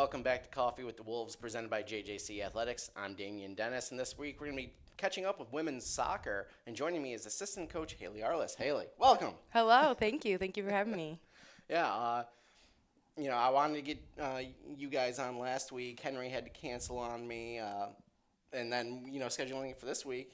welcome back to Coffee with the Wolves, presented by JJC Athletics. I'm Damian Dennis, and this week we're going to be catching up with women's soccer, and joining me is assistant coach Hailey Arlis. Hailey, welcome. Hello, thank you. Thank you for having me. Yeah, I wanted to get you guys on last week. Henry had to cancel on me, and then, scheduling it for this week,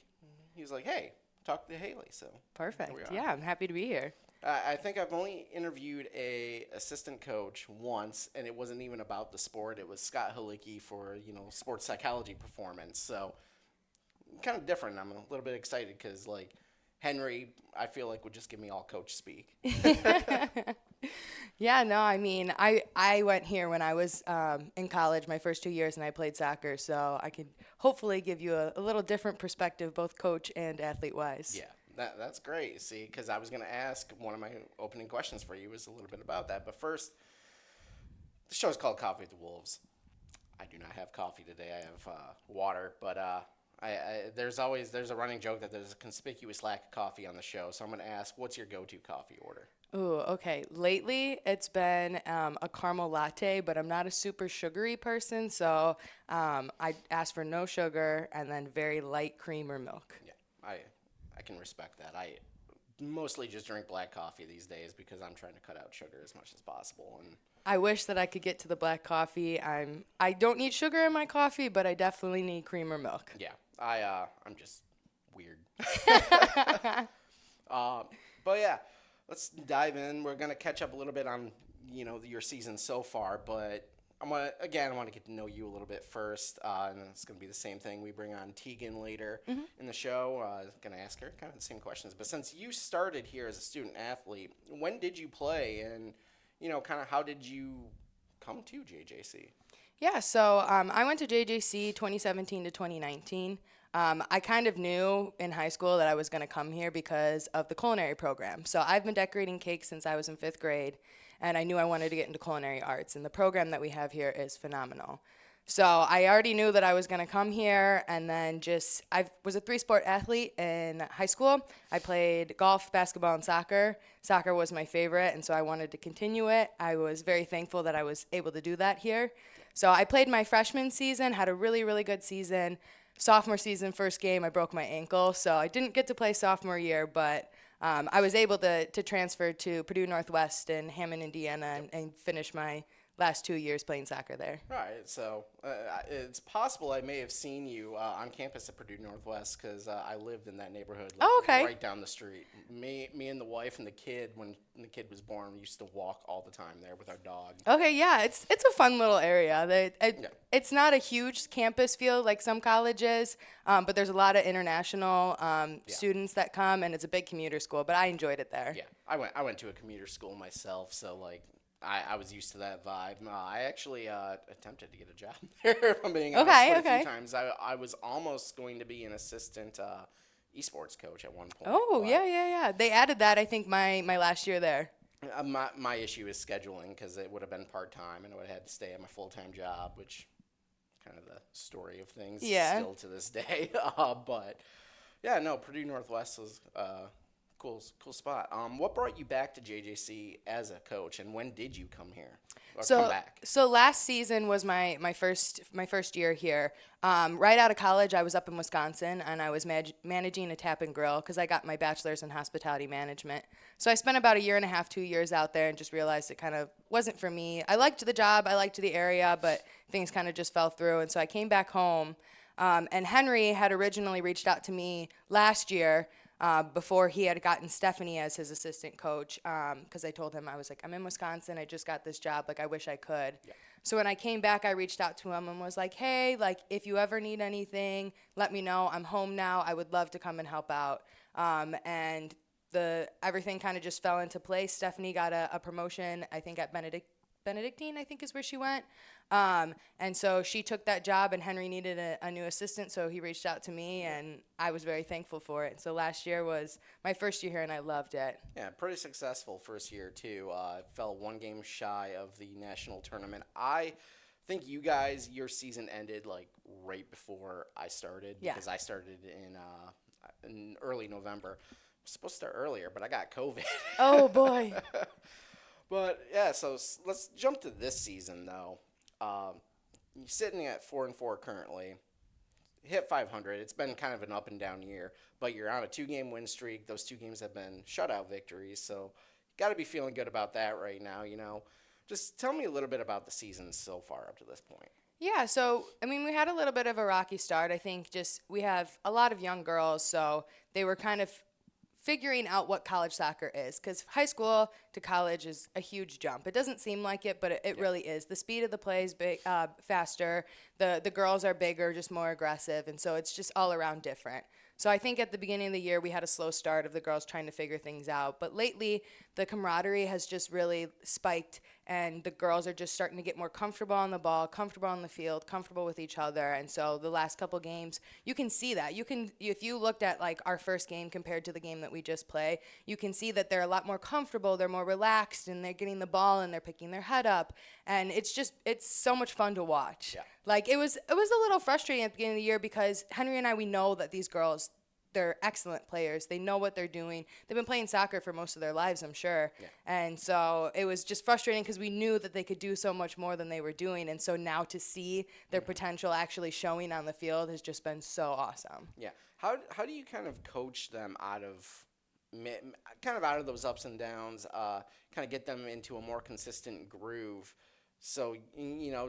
he was like, hey, talk to Hailey, so Perfect. here we are. Yeah, I'm happy to be here. I think I've only interviewed a assistant coach once, and it wasn't even about the sport. It was Scott Halicki for, sports psychology performance. So kind of different. I'm a little bit excited because, Henry, I feel like would just give me all coach speak. Yeah, no, I mean, I went here when I was in college, my first 2 years, and I played soccer, so I could hopefully give you a little different perspective, both coach and athlete-wise. Yeah. That's great. See, because I was going to ask, one of my opening questions for you was a little bit about that. But first, the show is called Coffee with the Wolves. I do not have coffee today. I have water. But there's a running joke that there's a conspicuous lack of coffee on the show. So I'm going to ask, what's your go-to coffee order? Ooh, okay. Lately, it's been a caramel latte, but I'm not a super sugary person, so I ask for no sugar and then very light cream or milk. Yeah, I can respect that. I mostly just drink black coffee these days because I'm trying to cut out sugar as much as possible. And I wish that I could get to the black coffee. I don't need sugar in my coffee, but I definitely need cream or milk. yeah, I'm just weird. But yeah, let's dive in. We're gonna catch up a little bit on your season so far, but I want to get to know you a little bit first, and then it's going to be the same thing. We bring on Teagan later in the show. Going to ask her kind of the same questions. But since you started here as a student athlete, when did you play, and kind of how did you come to JJC? Yeah, so I went to JJC 2017 to 2019. I kind of knew in high school that I was going to come here because of the culinary program. So I've been decorating cakes since I was in 5th grade, and I knew I wanted to get into culinary arts, and the program that we have here is phenomenal. So I already knew that I was going to come here, and then I was a 3-sport athlete in high school. I played golf, basketball, and soccer. Soccer was my favorite, and so I wanted to continue it. I was very thankful that I was able to do that here. So I played my freshman season, had a really, really good season. Sophomore season, first game, I broke my ankle, so I didn't get to play sophomore year, but I was able to transfer to Purdue Northwest in Hammond, Indiana, and finish my last 2 years playing soccer there. Right, so it's possible I may have seen you on campus at Purdue Northwest because I lived in that neighborhood right down the street. Me and the wife and the kid, when the kid was born, we used to walk all the time there with our dog. Okay, yeah, it's a fun little area. It's not a huge campus field like some colleges, but there's a lot of international students that come, and it's a big commuter school, but I enjoyed it there. Yeah, I went to a commuter school myself, so I was used to that vibe. I actually attempted to get a job there, if I'm being honest, quite a few times. I was almost going to be an assistant esports coach at one point. Oh, yeah. They added that, I think, my last year there. My issue is scheduling because it would have been part-time and I would have had to stay at my full-time job, which is kind of the story of things still to this day. But, yeah, no, Purdue Northwest was cool spot. What brought you back to JJC as a coach, and when did you come here or come back? So last season was my first year here. Right out of college, I was up in Wisconsin, and I was managing a tap and grill because I got my bachelor's in hospitality management. So I spent about 1.5 years, 2 years out there, and just realized it kind of wasn't for me. I liked the job, I liked the area, but things kind of just fell through, and so I came back home. And Henry had originally reached out to me last year. Before he had gotten Stephanie as his assistant coach, because I told him, I was like, I'm in Wisconsin, I just got this job, I wish I could. Yeah. So when I came back, I reached out to him and was like, hey, if you ever need anything, let me know. I'm home now. I would love to come and help out. And everything kind of just fell into place. Stephanie got a promotion, I think, at Benedictine, I think is where she went. And so she took that job, and Henry needed a new assistant, so he reached out to me, and I was very thankful for it. So last year was my first year here, and I loved it. Yeah, pretty successful first year, too. Fell 1 game shy of the national tournament. I think you guys, your season ended, right before I started, because I started in early November. I was supposed to start earlier, but I got COVID. Oh, boy. But, yeah, so let's jump to this season, though. You're sitting at 4-4 currently. Hit 500. It's been kind of an up and down year, but you're on a 2-game win streak. Those 2 games have been shutout victories, so you got to be feeling good about that right now. Just tell me a little bit about the season so far up to this point. Yeah, so I mean, we had a little bit of a rocky start. I think just we have a lot of young girls, so they were kind of figuring out what college soccer is, because high school to college is a huge jump. It doesn't seem like it, but it really is. The speed of the play is faster. The girls are bigger, just more aggressive, and so it's just all around different. So I think at the beginning of the year we had a slow start of the girls trying to figure things out, but lately the camaraderie has just really spiked, and the girls are just starting to get more comfortable on the ball, comfortable on the field, comfortable with each other. And so the last couple games, you can see that. If you looked at like our first game compared to the game that we just play, you can see that they're a lot more comfortable, they're more relaxed, and they're getting the ball and they're picking their head up, and it's so much fun to watch. Yeah. Like it was a little frustrating at the beginning of the year, because Henry and I, we know that these girls, they're excellent players. They know what they're doing. They've been playing soccer for most of their lives, I'm sure. Yeah. And so it was just frustrating, because we knew that they could do so much more than they were doing. And so now to see their potential actually showing on the field has just been so awesome. Yeah. How do you kind of coach them out of those ups and downs, kind of get them into a more consistent groove, so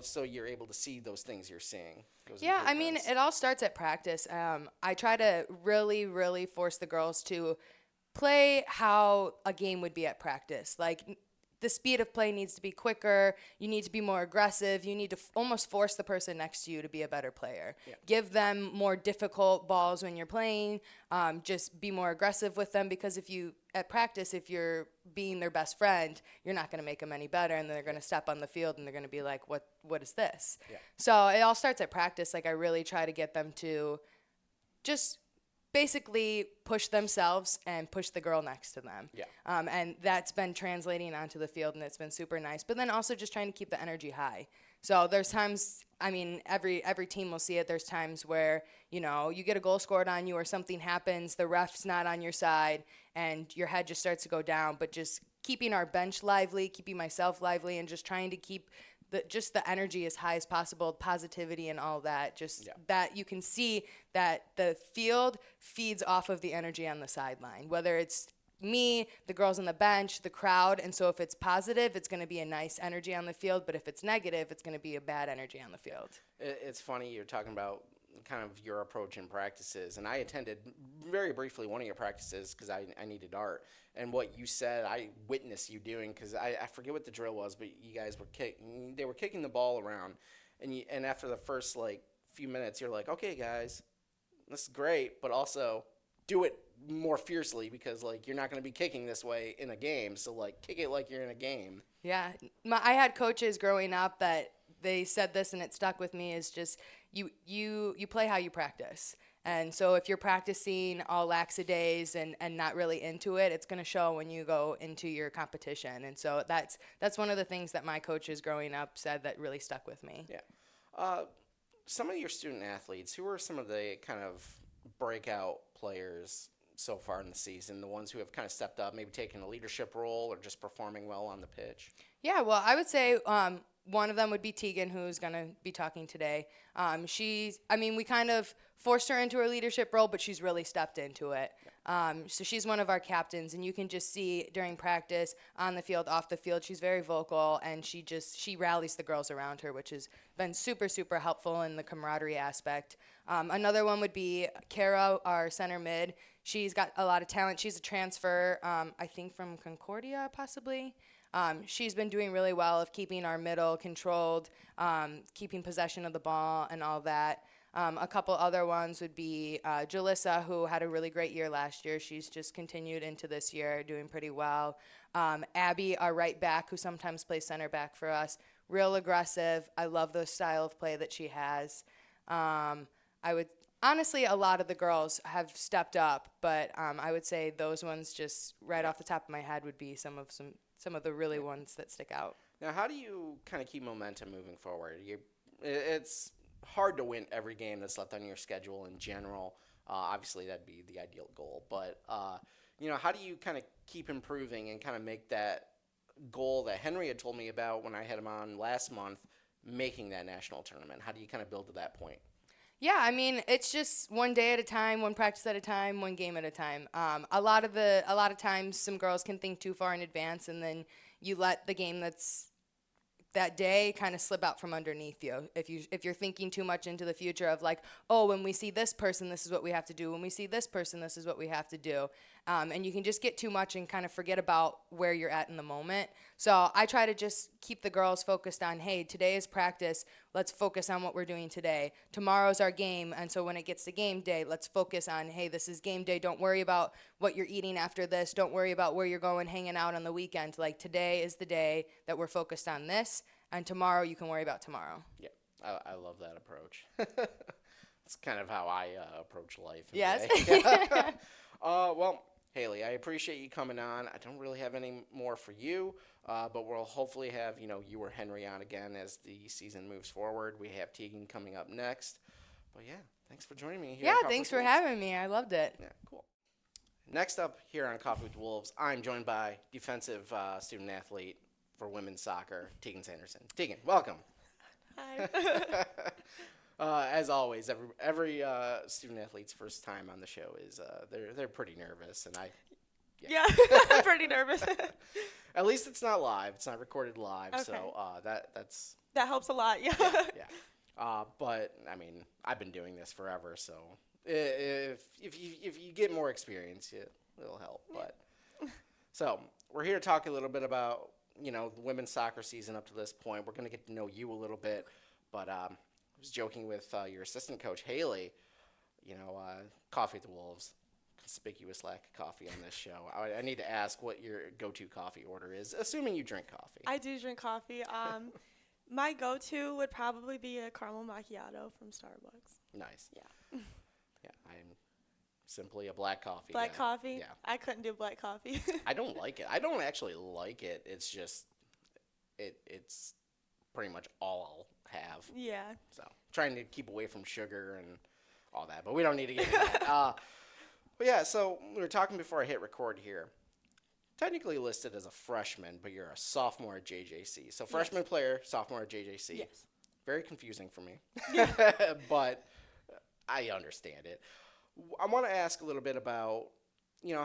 so you're able to see those things you're seeing? Yeah, I mean, it all starts at practice. I try to really, really force the girls to play how a game would be at practice. Like, the speed of play needs to be quicker. You need to be more aggressive. You need to almost force the person next to you to be a better player. Yeah. Give them more difficult balls when you're playing. Just be more aggressive with them, because at practice, if you're being their best friend, you're not going to make them any better, and they're going to step on the field and they're going to be like, what is this? Yeah. So it all starts at practice. Like, I really try to get them to just basically push themselves and push the girl next to them. Yeah. And that's been translating onto the field, and it's been super nice. But then also just trying to keep the energy high. So there's times, I mean, every team will see it. There's times where, you get a goal scored on you or something happens, the ref's not on your side, and your head just starts to go down. But just keeping our bench lively, keeping myself lively, and just trying to keep the energy as high as possible, positivity and all that, that you can see that the field feeds off of the energy on the sideline, whether it's me, the girls on the bench, the crowd. And so if it's positive, it's going to be a nice energy on the field, but if it's negative, it's going to be a bad energy on the field. It's funny you're talking about kind of your approach in practices, and I attended very briefly one of your practices because I needed art, and what you said I witnessed you doing, because I forget what the drill was, but you guys were kicking the ball around, and after the first few minutes you're like, okay guys, this is great, but also do it more fiercely, because you're not going to be kicking this way in a game, so kick it like you're in a game. Yeah, I had coaches growing up that they said this, and it stuck with me, is just you play how you practice. And so if you're practicing all laxadays and not really into it, it's going to show when you go into your competition. And so that's one of the things that my coaches growing up said that really stuck with me. Yeah. Some of your student athletes, who are some of the kind of breakout players so far in the season, the ones who have kind of stepped up, maybe taken a leadership role or just performing well on the pitch? Yeah, well, I would say one of them would be Teagan, who's going to be talking today. We kind of forced her into her leadership role, but she's really stepped into it. So she's one of our captains, and you can just see during practice, on the field, off the field, she's very vocal, and she rallies the girls around her, which has been super, super helpful in the camaraderie aspect. Another one would be Kara, our center mid. She's got a lot of talent. She's a transfer, I think from Concordia, possibly. She's been doing really well of keeping our middle controlled, keeping possession of the ball and all that. A couple other ones would be Jalissa, who had a really great year last year. She's just continued into this year, doing pretty well. Abby, our right back, who sometimes plays center back for us, real aggressive. I love the style of play that she has. Honestly, a lot of the girls have stepped up, but I would say those ones just right off the top of my head would be some of the really ones that stick out. Now, how do you kind of keep momentum moving forward? It's hard to win every game that's left on your schedule in general. Obviously, that'd be the ideal goal. But, how do you kind of keep improving and kind of make that goal that Henry had told me about when I had him on last month, making that national tournament? How do you kind of build to that point? Yeah, I mean, it's just one day at a time, one practice at a time, one game at a time. A lot of times, some girls can think too far in advance, and then you let the game that's that day kind of slip out from underneath you. If you're thinking too much into the future of like, oh, when we see this person, this is what we have to do. When we see this person, this is what we have to do. And you can just get too much and kind of forget about where you're at in the moment. So I try to just keep the girls focused on, hey, today is practice. Let's focus on what we're doing today. Tomorrow's our game. And so when it gets to game day, let's focus on, hey, this is game day. Don't worry about what you're eating after this. Don't worry about where you're going, hanging out on the weekend. Like today is the day that we're focused on this. And tomorrow you can worry about tomorrow. Yeah, I love that approach. It's kind of how I approach life. Yes. Well, Hailey, I appreciate you coming on. I don't really have any more for you, but we'll hopefully have you or Henry on again as the season moves forward. We have Teagan coming up next. But yeah, thanks for joining me here. Yeah, thanks for having me. I loved it. Yeah, cool. Next up here on Coffee with Wolves, I'm joined by defensive student athlete for women's soccer, Teagan Sanderson. Teagan, welcome. Hi. As always, every student athlete's first time on the show is they're pretty nervous, and Yeah, I'm pretty nervous. at least it's not live. It's not recorded live, Okay. so that's That helps a lot. Yeah. yeah. But I mean, I've been doing this forever, so if you get more experience, it'll help. But so we're here to talk a little bit about the women's soccer season up to this point. We're gonna get to know you a little bit, but I was joking with your assistant coach Hailey. Coffee at the Wolves, conspicuous lack of coffee on this show. I need to ask what your go-to coffee order is, assuming you drink coffee. I do drink coffee. My go-to would probably be a caramel macchiato from Starbucks. Nice. Yeah. Yeah, I'm simply a black coffee Black guy. coffee? Yeah. I couldn't do black coffee. I don't like it. I don't actually like it. It's just it's pretty much all I'll have. Yeah. So trying to keep away from sugar and all that, but we don't need to get into that. But yeah, so we were talking before I hit record here. Technically listed as a freshman, but you're a sophomore at JJC. So freshman player, sophomore at JJC. Yes. Very confusing for me, but I understand it. I want to ask a little bit about,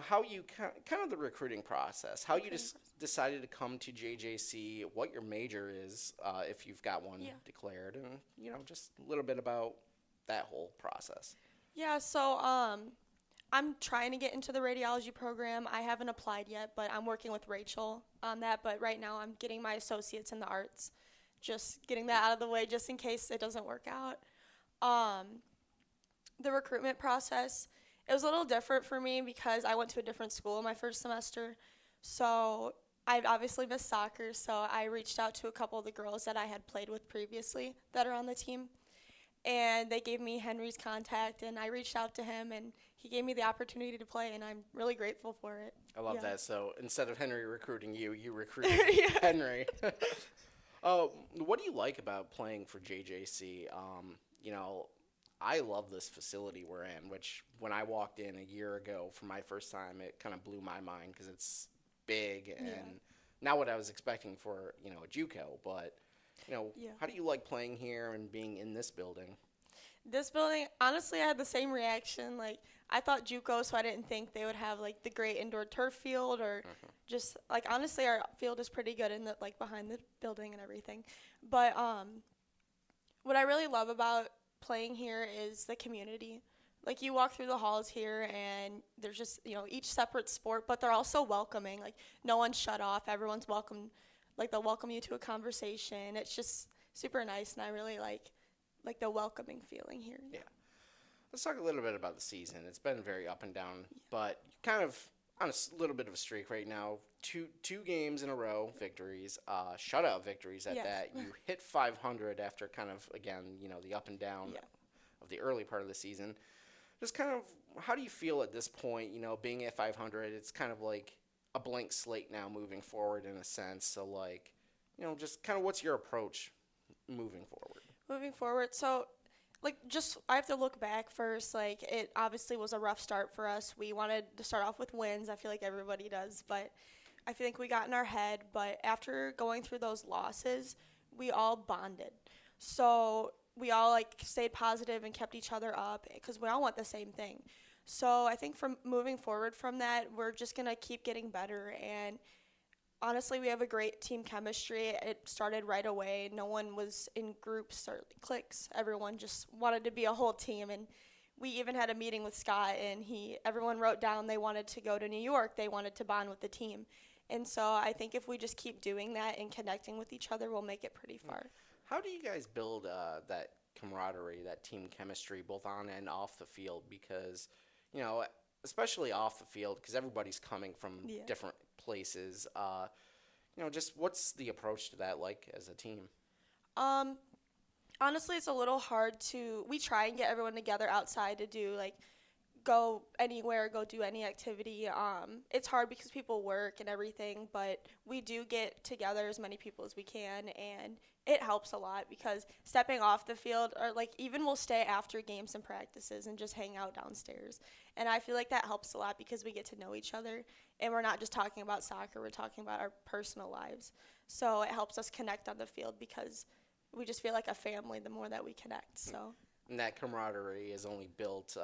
how you kind of the recruiting process, how you just decided to come to JJC, what your major is, if you've got one declared, and, just a little bit about that whole process. Yeah, so I'm trying to get into the radiology program. I haven't applied yet, but I'm working with Rachel on that. But right now I'm getting my associates in the arts, just getting that out of the way just in case it doesn't work out. The recruitment process, it was a little different for me because I went to a different school my first semester. So I've obviously missed soccer, so I reached out to a couple of the girls that I had played with previously that are on the team. And they gave me Henry's contact, and I reached out to him, and he gave me the opportunity to play, and I'm really grateful for it. I love that. So instead of Henry recruiting you, you recruited Henry. What do you like about playing for JJC? I love this facility we're in, which when I walked in a year ago for my first time, it kind of blew my mind because it's big and not what I was expecting for, a JUCO. But, how do you like playing here and being in this building? This building, honestly, I had the same reaction. Like, I thought JUCO, so I didn't think they would have, like, the great indoor turf field or just, like, honestly, our field is pretty good in the, like, behind the building and everything. But what I really love about playing here is the community. Like, you walk through the halls here and there's just, each separate sport, but they're all so welcoming. Like, no one's shut off. Everyone's welcome. Like, they'll welcome you to a conversation. It's just super nice, and I really like the welcoming feeling here. Yeah. Let's talk a little bit about the season. It's been very up and down, but kind of on a little bit of a streak right now. Two games in a row, victories, shutout victories at that. You hit 500 after kind of, again, the up and down of the early part of the season. Just kind of, how do you feel at this point, being at 500? It's kind of like a blank slate now moving forward in a sense. So, like, just kind of what's your approach moving forward? Moving forward, so, like, I have to look back first. Like, it obviously was a rough start for us. We wanted to start off with wins. I feel like everybody does, but I feel like we got in our head. But after going through those losses, we all bonded. So we all like stayed positive and kept each other up because we all want the same thing. So I think from moving forward from that, we're just going to keep getting better. And honestly, we have a great team chemistry. It started right away. No one was in groups or cliques. Everyone just wanted to be a whole team. And we even had a meeting with Scott, and everyone wrote down they wanted to go to New York. They wanted to bond with the team. And so I think if we just keep doing that and connecting with each other, we'll make it pretty far. How do you guys build that camaraderie, that team chemistry, both on and off the field? Because, especially off the field, because everybody's coming from different places. Just what's the approach to that like as a team? Honestly, it's a little hard we try and get everyone together outside to do go anywhere, go do any activity. It's hard because people work and everything, but we do get together as many people as we can, and it helps a lot because stepping off the field, or even we'll stay after games and practices and just hang out downstairs. And I feel like that helps a lot because we get to know each other, and we're not just talking about soccer, we're talking about our personal lives. So it helps us connect on the field because we just feel like a family the more that we connect. So. And that camaraderie is only built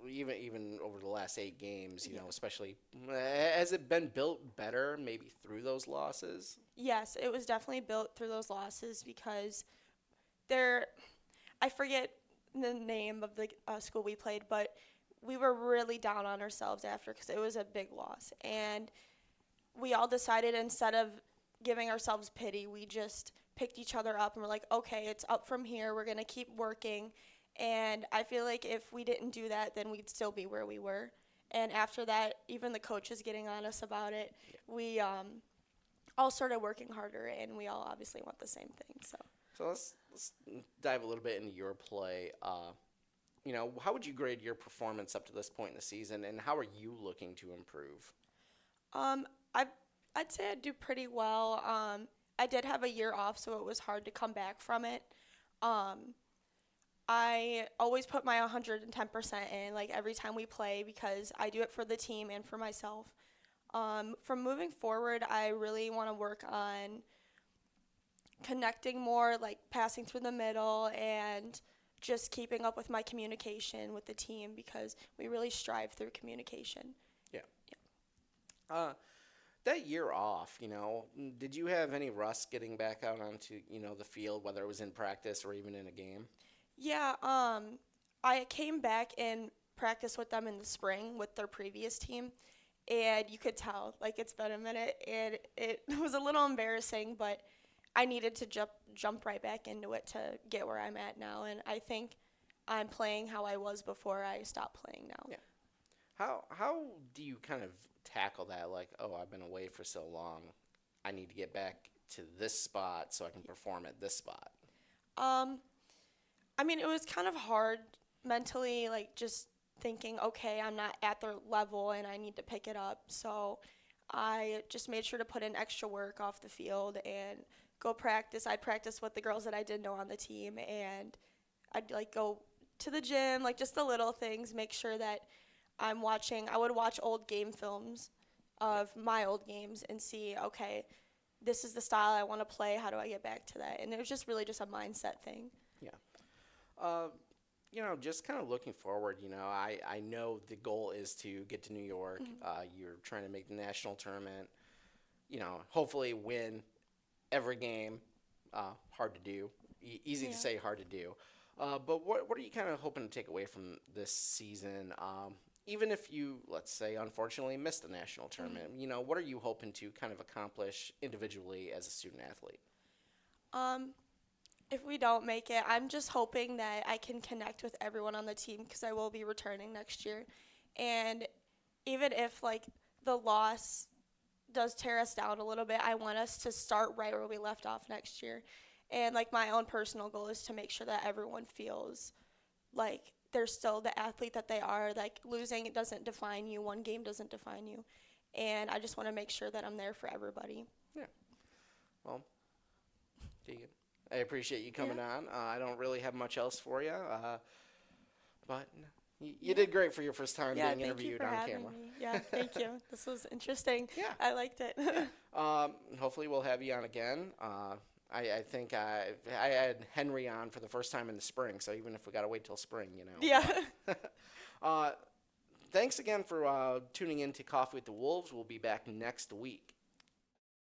even over the last 8 games, especially. Has it been built better maybe through those losses? Yes, it was definitely built through those losses because I forget the name of the school we played, but we were really down on ourselves after because it was a big loss. And we all decided instead of giving ourselves pity, we just picked each other up and we're like, okay, it's up from here. We're going to keep working. And I feel like if we didn't do that, then we'd still be where we were. And after that, even the coaches getting on us about it, we all started working harder, and we all obviously want the same thing. So let's dive a little bit into your play. How would you grade your performance up to this point in the season, and how are you looking to improve? I'd say I do pretty well. I did have a year off, so it was hard to come back from it. I always put my 110% in, every time we play, because I do it for the team and for myself. From moving forward, I really want to work on connecting more, passing through the middle, and just keeping up with my communication with the team, because we really strive through communication. Yeah. That year off, did you have any rust getting back out onto, the field, whether it was in practice or even in a game? Yeah, I came back and practiced with them in the spring with their previous team, and you could tell, it's been a minute, and it was a little embarrassing, but I needed to jump right back into it to get where I'm at now, and I think I'm playing how I was before I stopped playing now. Yeah. How do you kind of tackle that? I've been away for so long, I need to get back to this spot so I can perform at this spot. It was kind of hard mentally, just thinking, okay, I'm not at their level and I need to pick it up. So I just made sure to put in extra work off the field and go practice. I'd practice with the girls that I didn't know on the team, and I'd go to the gym, just the little things, make sure that I would watch old game films of my old games and see, okay, this is the style I want to play. How do I get back to that? And it was just really just a mindset thing. Yeah. Just kind of looking forward, I know the goal is to get to New York. Mm-hmm. You're trying to make the national tournament, hopefully win every game. Hard to do. Easy to say, hard to do. But what are you kind of hoping to take away from this season? Even if you, let's say, unfortunately missed the national tournament, mm-hmm. What are you hoping to kind of accomplish individually as a student athlete? If we don't make it, I'm just hoping that I can connect with everyone on the team, because I will be returning next year. And even if, the loss does tear us down a little bit, I want us to start right where we left off next year. And, my own personal goal is to make sure that everyone feels like they're still the athlete that they are. Losing, it doesn't define you. One game doesn't define you. And I just want to make sure that I'm there for everybody. Yeah. Well, Teagan, I appreciate you coming on. I don't really have much else for you, but you did great for your first time being interviewed on camera. Me. Yeah, thank you. This was interesting. Yeah. I liked it. Hopefully we'll have you on again. I think I had Henry on for the first time in the spring, so even if we gotta wait till spring, Yeah. Thanks again for tuning in to Coffee with the Wolves. We'll be back next week.